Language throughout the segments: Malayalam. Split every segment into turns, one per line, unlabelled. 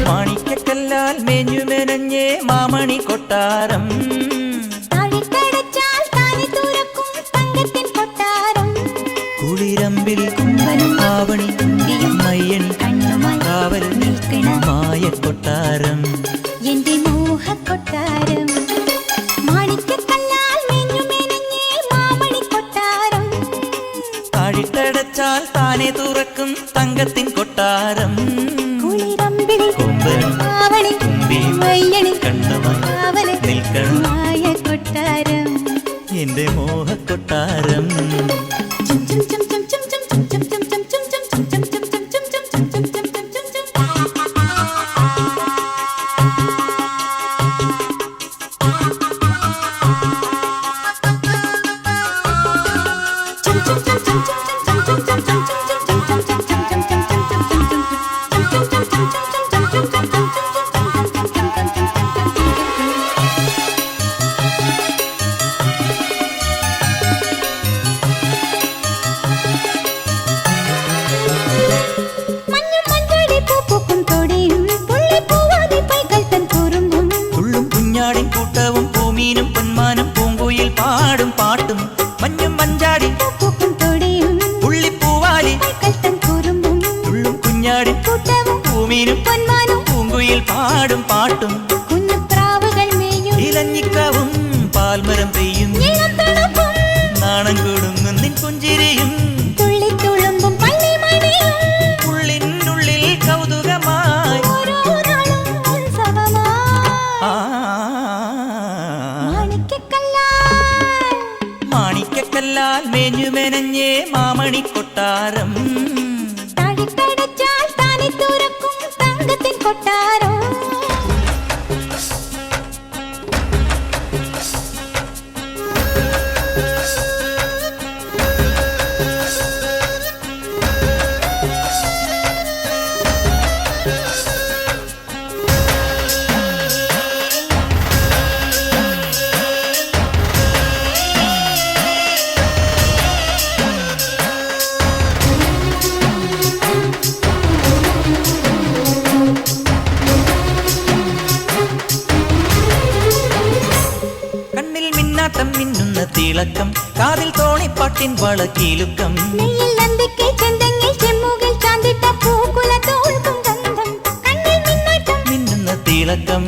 മാണിക്കക്കല്ലാൽ മേഞ്ഞു മെനഞ്ഞേ മാമണി കൊട്ടാരം കുളിരമ്പിൽ ആവണി മയ്യണി കാവൽ മായ കൊട്ടാരം
എന്റെ മോഹ കൊട്ടാരം മാണിക്കക്കല്ലാൽ മേഞ്ഞു മെനഞ്ഞേ മാമണി കൊട്ടാരം
താഴിട്ടടച്ചാൽ താനെ തുറക്കും തങ്കത്തിൻ കൊട്ടാരം
കുളിരമ്പിൽ
കൊമ്പനും
ആവണി
തുമ്പിയും
മയ്യണി
കണ്ണുമായി
കാവൽ
നിൽക്കണം
മായ കൊട്ടാരം
എന്റെ മോഹ കൊട്ടാരം കൂട്ടവും പൂമീനും പൊന്മാനും പൂങ്കുയിൽ പാടും പാട്ടും മഞ്ഞും മഞ്ചാടി പുള്ളിപ്പൂവാലി തുള്ളും കുഞ്ഞാടി പൂമീനും പൊന്മാനും പൂങ്കുയിൽ പാടും പാട്ടും ഇലഞ്ഞിക്കാവും പാൽമരം പെയ്യും നാണം കൊടുങ്ങും നിൻ പുഞ്ചിരിയും ഉള്ളിനുള്ളിൽ കൗതുകമായി മാണിക്കക്കല്ലാൽ മേഞ്ഞു മെനഞ്ഞേ മാമണി കൊട്ടാരം
കൊട്ടാരം
മിന്നുന്ന തിളക്കം കാതിൽ തോണിപ്പാട്ടിൻ വളക്കീലുക്കം മിന്നുന്ന തിളക്കം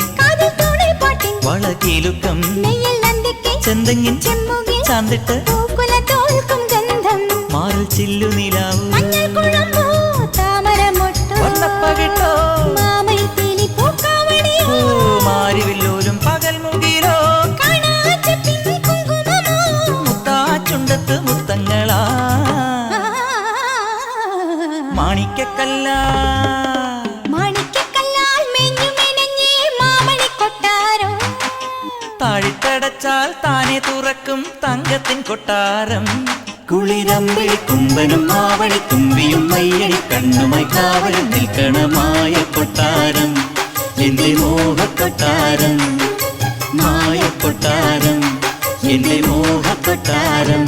വളക്കീലുക്കം ചെന്തെങ്ങിൻ ചാന്തിട്ട് മാറിൽ ചില്ലു നിലാവൂ വന്നപ്പകിട്ടോ മാരിവില്ലോലും പകൽ മുകിലോ മുത്താച്ചുണ്ടത്ത് മുത്തങ്ങളാ
മാണിക്കക്കല്ലാൽ മേഞ്ഞു മെനഞ്ഞേ മാമണി കൊട്ടാരം
താഴിട്ടടച്ചാൽ താനെ തുറക്കും തങ്കത്തിൻ കൊട്ടാരം കുളിരമ്പിൽ കുമ്പനും ആവണി തുമ്പിയും മയ്യണി കണ്ണുമായി കാവലും നിൽക്കണമായ കൊട്ടാരം എന്റെ മോഹ കൊട്ടാരം മായ കൊട്ടാരം എന്റെ മോഹ കൊട്ടാരം.